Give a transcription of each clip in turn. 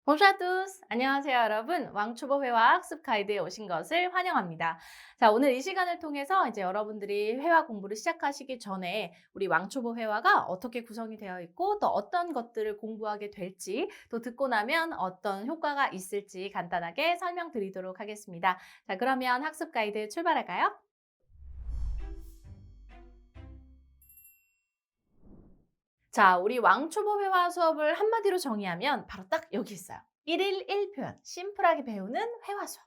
Bonjour à tous. 안녕하세요, 여러분. 왕초보 회화 학습 가이드에 오신 것을 환영합니다. 자, 오늘 이 시간을 통해서 이제 여러분들이 회화 공부를 시작하시기 전에 우리 왕초보 회화가 어떻게 구성이 되어 있고 또 어떤 것들을 공부하게 될지 또 듣고 나면 어떤 효과가 있을지 간단하게 설명드리도록 하겠습니다. 자, 그러면 학습 가이드 출발할까요? 자, 우리 왕초보 회화 수업을 한마디로 정의하면 바로 딱 여기 있어요. 1일 1표현, 심플하게 배우는 회화 수업.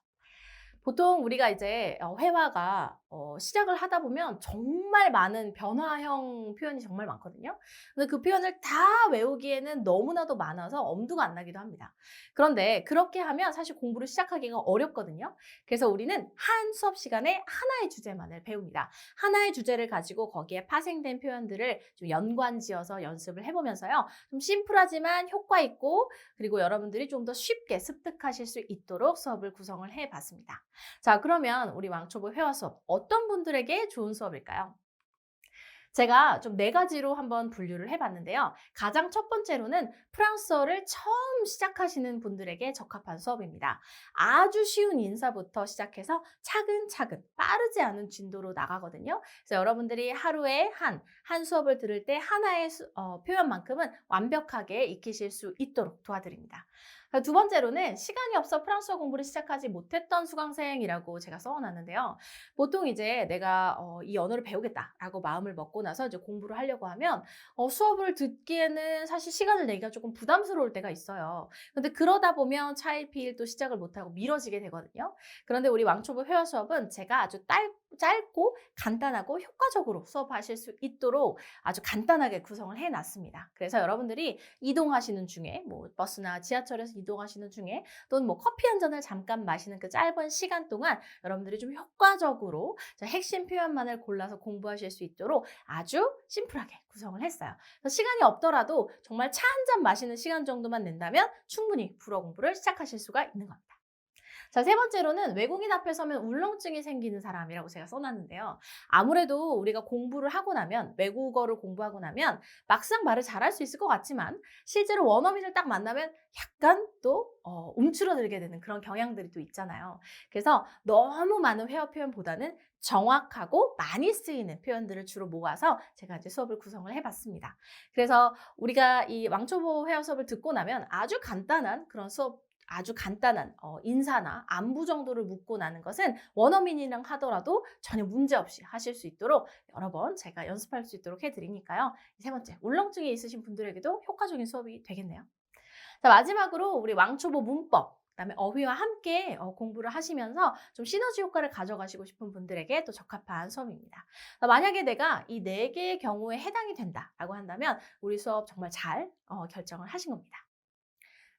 보통 우리가 이제 회화가 시작을 하다 보면 정말 많은 변화형 표현이 정말 많거든요. 근데 그 표현을 다 외우기에는 너무나도 많아서 엄두가 안 나기도 합니다. 그런데 그렇게 하면 사실 공부를 시작하기가 어렵거든요. 그래서 우리는 한 수업 시간에 하나의 주제만을 배웁니다. 하나의 주제를 가지고 거기에 파생된 표현들을 좀 연관지어서 연습을 해보면서요. 좀 심플하지만 효과 있고 그리고 여러분들이 좀 더 쉽게 습득하실 수 있도록 수업을 구성을 해봤습니다. 자, 그러면 우리 왕초보 회화 수업 어떤 분들에게 좋은 수업일까요? 제가 좀 네 가지로 한번 분류를 해봤는데요. 가장 첫 번째로는 프랑스어를 처음 시작하시는 분들에게 적합한 수업입니다. 아주 쉬운 인사부터 시작해서 차근차근 빠르지 않은 진도로 나가거든요. 그래서 여러분들이 하루에 한 수업을 들을 때 하나의 표현만큼은 완벽하게 익히실 수 있도록 도와드립니다. 두 번째로는 시간이 없어 프랑스어 공부를 시작하지 못했던 수강생이라고 제가 써놨는데요. 보통 이제 내가 이 언어를 배우겠다라고 마음을 먹고 나서 이제 공부를 하려고 하면 수업을 듣기에는 사실 시간을 내기가 조금 부담스러울 때가 있어요. 근데 그러다 보면 차일피일 또 시작을 못하고 미뤄지게 되거든요. 그런데 우리 왕초보 회화 수업은 제가 아주 짧고 간단하고 효과적으로 수업하실 수 있도록 아주 간단하게 구성을 해놨습니다. 그래서 여러분들이 이동하시는 중에 뭐 버스나 지하철에서 이동하시는 중에 또는 뭐 커피 한 잔을 잠깐 마시는 그 짧은 시간 동안 여러분들이 좀 효과적으로 핵심 표현만을 골라서 공부하실 수 있도록 아주 심플하게 구성을 했어요. 그래서 시간이 없더라도 정말 차 한 잔 마시는 시간 정도만 낸다면 충분히 불어 공부를 시작하실 수가 있는 겁니다. 자, 세 번째로는 외국인 앞에 서면 울렁증이 생기는 사람이라고 제가 써놨는데요. 아무래도 우리가 공부를 하고 나면, 외국어를 공부하고 나면 막상 말을 잘할 수 있을 것 같지만 실제로 원어민을 딱 만나면 약간 또 움츠러들게 되는 그런 경향들이 또 있잖아요. 그래서 너무 많은 회화 표현보다는 정확하고 많이 쓰이는 표현들을 주로 모아서 제가 이제 수업을 구성을 해봤습니다. 그래서 우리가 이 왕초보 회화 수업을 듣고 나면 아주 간단한 그런 수업 아주 간단한 인사나 안부 정도를 묻고 나는 것은 원어민이랑 하더라도 전혀 문제없이 하실 수 있도록 여러 번 제가 연습할 수 있도록 해드리니까요. 세 번째, 울렁증이 있으신 분들에게도 효과적인 수업이 되겠네요. 자, 마지막으로 우리 왕초보 문법, 그다음에 어휘와 함께 공부를 하시면서 좀 시너지 효과를 가져가시고 싶은 분들에게 또 적합한 수업입니다. 만약에 내가 이 네 개의 경우에 해당이 된다라고 한다면 우리 수업 정말 잘 결정을 하신 겁니다.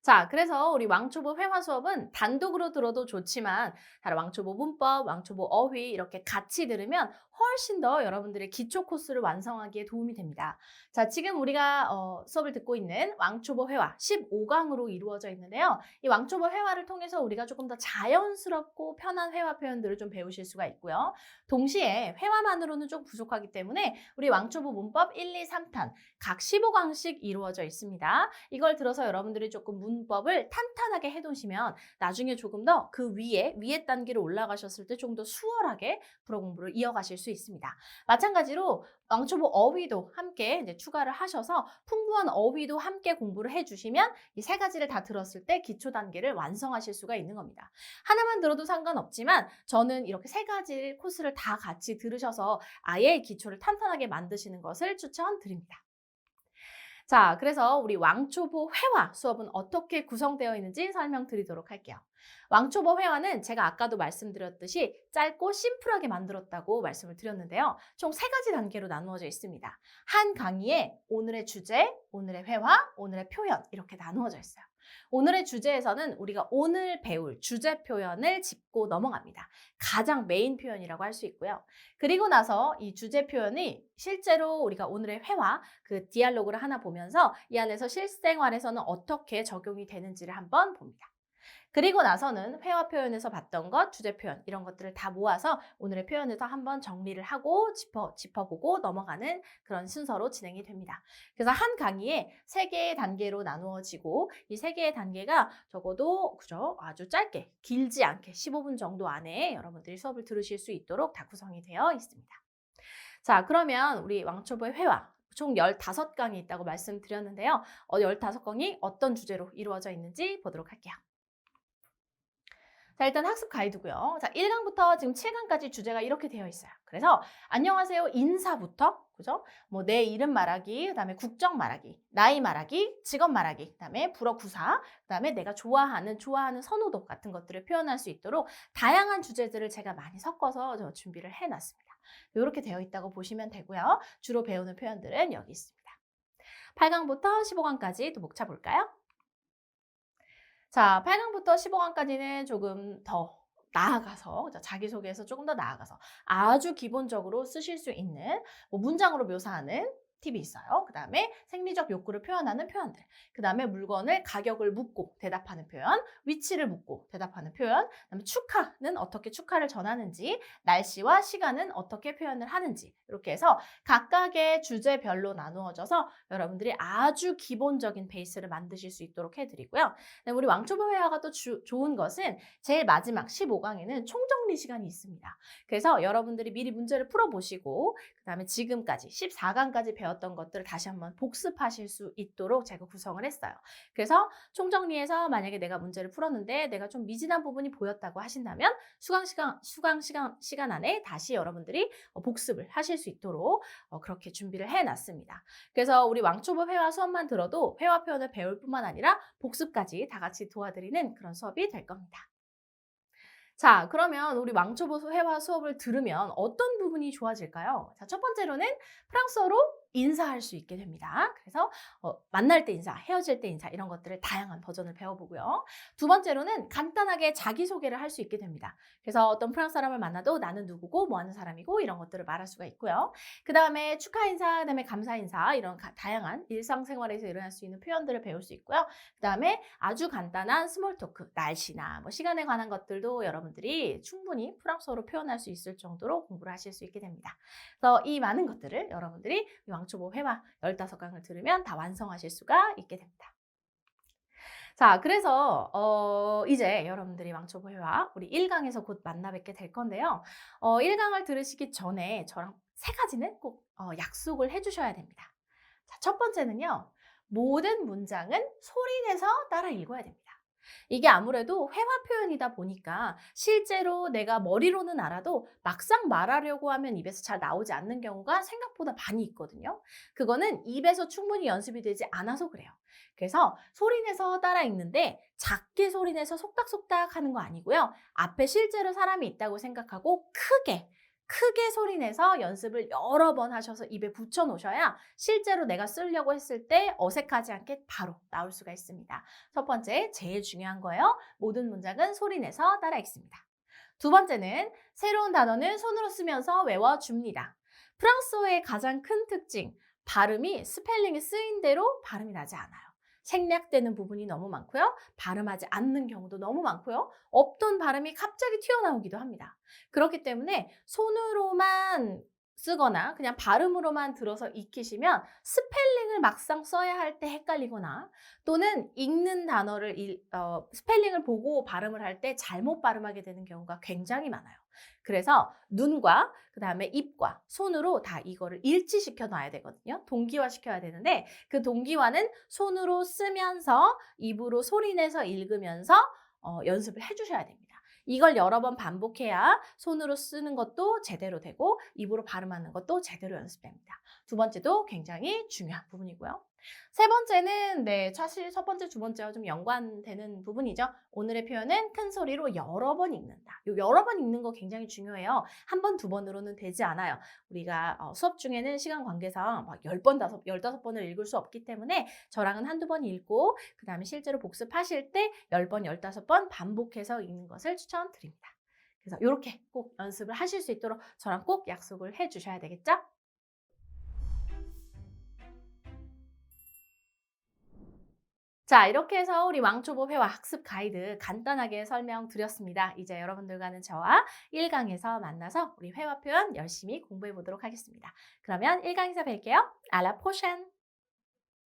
자, 그래서 우리 왕초보 회화 수업은 단독으로 들어도 좋지만 다른 왕초보 문법, 왕초보 어휘 이렇게 같이 들으면 훨씬 더 여러분들의 기초 코스를 완성하기에 도움이 됩니다. 자, 지금 우리가 수업을 듣고 있는 왕초보 회화 15강으로 이루어져 있는데요. 이 왕초보 회화를 통해서 우리가 조금 더 자연스럽고 편한 회화 표현들을 좀 배우실 수가 있고요. 동시에 회화만으로는 좀 부족하기 때문에 우리 왕초보 문법 1, 2, 3탄 각 15강씩 이루어져 있습니다. 이걸 들어서 여러분들이 조금 문법을 탄탄하게 해두시면 나중에 조금 더 그 위에 단계로 올라가셨을 때 좀 더 수월하게 불어 공부를 이어가실 수 있습니다. 마찬가지로 왕초보 어휘도 함께 이제 추가를 하셔서 풍부한 어휘도 함께 공부를 해주시면 이 세 가지를 다 들었을 때 기초 단계를 완성하실 수가 있는 겁니다. 하나만 들어도 상관없지만 저는 이렇게 세 가지 코스를 다 같이 들으셔서 아예 기초를 탄탄하게 만드시는 것을 추천드립니다. 자, 그래서 우리 왕초보 회화 수업은 어떻게 구성되어 있는지 설명드리도록 할게요. 왕초보 회화는 제가 아까도 말씀드렸듯이 짧고 심플하게 만들었다고 말씀을 드렸는데요. 총 세 가지 단계로 나누어져 있습니다. 한 강의에 오늘의 주제, 오늘의 회화, 오늘의 표현 이렇게 나누어져 있어요. 오늘의 주제에서는 우리가 오늘 배울 주제 표현을 짚고 넘어갑니다. 가장 메인 표현이라고 할 수 있고요. 그리고 나서 이 주제 표현이 실제로 우리가 오늘의 회화, 그 디알로그를 하나 보면서 이 안에서 실생활에서는 어떻게 적용이 되는지를 한번 봅니다. 그리고 나서는 회화 표현에서 봤던 것, 주제 표현 이런 것들을 다 모아서 오늘의 표현에서 한번 정리를 하고 짚어보고 넘어가는 그런 순서로 진행이 됩니다. 그래서 한 강의에 3개의 단계로 나누어지고 이 3개의 단계가 적어도 그죠? 아주 짧게 길지 않게 15분 정도 안에 여러분들이 수업을 들으실 수 있도록 다 구성이 되어 있습니다. 자, 그러면 우리 왕초보의 회화 총 15강이 있다고 말씀드렸는데요. 15강이 어떤 주제로 이루어져 있는지 보도록 할게요. 자, 일단 학습 가이드고요. 자, 1강부터 지금 7강까지 주제가 이렇게 되어 있어요. 그래서 안녕하세요 인사부터 그죠? 뭐 내 이름 말하기, 그다음에 국적 말하기, 나이 말하기, 직업 말하기, 그다음에 불어 구사, 그다음에 내가 좋아하는 선호도 같은 것들을 표현할 수 있도록 다양한 주제들을 제가 많이 섞어서 저 준비를 해놨습니다. 이렇게 되어 있다고 보시면 되고요. 주로 배우는 표현들은 여기 있습니다. 8강부터 15강까지 또 목차 볼까요? 자, 8강부터 15강까지는 조금 더 나아가서 자기소개에서 조금 더 나아가서 아주 기본적으로 쓰실 수 있는 뭐 문장으로 묘사하는 팁이 있어요. 그 다음에 생리적 욕구를 표현하는 표현들. 그 다음에 물건을 가격을 묻고 대답하는 표현, 위치를 묻고 대답하는 표현, 그다음에 축하는 어떻게 축하를 전하는지, 날씨와 시간은 어떻게 표현을 하는지 이렇게 해서 각각의 주제별로 나누어져서 여러분들이 아주 기본적인 베이스를 만드실 수 있도록 해드리고요. 우리 왕초보 회화가 또 좋은 것은 제일 마지막 15강에는 총정리 시간이 있습니다. 그래서 여러분들이 미리 문제를 풀어보시고 그 다음에 지금까지 14강까지 배웠던 것들을 다시 한번 복습하실 수 있도록 제가 구성을 했어요. 그래서 총정리해서 만약에 내가 문제를 풀었는데 내가 좀 미진한 부분이 보였다고 하신다면 수강 시간 안에 다시 여러분들이 복습을 하실 수 있도록 그렇게 준비를 해놨습니다. 그래서 우리 왕초보 회화 수업만 들어도 회화 표현을 배울 뿐만 아니라 복습까지 다 같이 도와드리는 그런 수업이 될 겁니다. 자, 그러면 우리 왕초보 회화 수업을 들으면 어떤 부분이 좋아질까요? 자, 첫 번째로는 프랑스어로 인사할 수 있게 됩니다. 그래서 만날 때 인사, 헤어질 때 인사 이런 것들을 다양한 버전을 배워보고요. 두 번째로는 간단하게 자기소개를 할 수 있게 됩니다. 그래서 어떤 프랑스 사람을 만나도 나는 누구고 뭐 하는 사람이고 이런 것들을 말할 수가 있고요. 그 다음에 축하 인사, 그 다음에 감사 인사 이런 다양한 일상생활에서 일어날 수 있는 표현들을 배울 수 있고요. 그 다음에 아주 간단한 스몰 토크, 날씨나 뭐 시간에 관한 것들도 여러분들이 충분히 프랑스어로 표현할 수 있을 정도로 공부를 하실 수 있게 됩니다. 그래서 이 많은 것들을 여러분들이 왕초보 회화 15강을 들으면 다 완성하실 수가 있게 됩니다. 자, 그래서 이제 여러분들이 왕초보 회화 우리 1강에서 곧 만나 뵙게 될 건데요. 1강을 들으시기 전에 저랑 3가지는 꼭 약속을 해주셔야 됩니다. 자, 첫 번째는요. 모든 문장은 소리내서 따라 읽어야 됩니다. 이게 아무래도 회화 표현이다 보니까 실제로 내가 머리로는 알아도 막상 말하려고 하면 입에서 잘 나오지 않는 경우가 생각보다 많이 있거든요. 그거는 입에서 충분히 연습이 되지 않아서 그래요. 그래서 소리내서 따라 읽는데 작게 소리내서 속닥속닥 하는 거 아니고요. 앞에 실제로 사람이 있다고 생각하고 크게 소리내서 연습을 여러 번 하셔서 입에 붙여 놓으셔야 실제로 내가 쓰려고 했을 때 어색하지 않게 바로 나올 수가 있습니다. 첫 번째, 제일 중요한 거예요. 모든 문장은 소리내서 따라 읽습니다. 두 번째는 새로운 단어는 손으로 쓰면서 외워줍니다. 프랑스어의 가장 큰 특징, 발음이 스펠링이 쓰인 대로 발음이 나지 않아요. 생략되는 부분이 너무 많고요. 발음하지 않는 경우도 너무 많고요. 없던 발음이 갑자기 튀어나오기도 합니다. 그렇기 때문에 손으로만 쓰거나 그냥 발음으로만 들어서 익히시면 스펠링을 막상 써야 할 때 헷갈리거나 또는 읽는 단어를 스펠링을 보고 발음을 할 때 잘못 발음하게 되는 경우가 굉장히 많아요. 그래서 눈과 그다음에 입과 손으로 다 이거를 일치시켜 놔야 되거든요. 동기화 시켜야 되는데 그 동기화는 손으로 쓰면서 입으로 소리내서 읽으면서 연습을 해주셔야 됩니다. 이걸 여러 번 반복해야 손으로 쓰는 것도 제대로 되고 입으로 발음하는 것도 제대로 연습됩니다. 두 번째도 굉장히 중요한 부분이고요. 세 번째는 사실 첫 번째, 두 번째와 좀 연관되는 부분이죠. 오늘의 표현은 큰 소리로 여러 번 읽는다. 요 여러 번 읽는 거 굉장히 중요해요. 한 번, 두 번으로는 되지 않아요. 우리가 수업 중에는 시간 관계상 막 10번, 15번을 읽을 수 없기 때문에 저랑은 한두 번 읽고 그 다음에 실제로 복습하실 때 10번, 15번 반복해서 읽는 것을 추천드립니다. 그래서 이렇게 꼭 연습을 하실 수 있도록 저랑 꼭 약속을 해주셔야 되겠죠? 자, 이렇게 해서 우리 왕초보 회화 학습 가이드 간단하게 설명드렸습니다. 이제 여러분들과는 저와 1강에서 만나서 우리 회화 표현 열심히 공부해 보도록 하겠습니다. 그러면 1강에서 뵐게요. À la prochaine!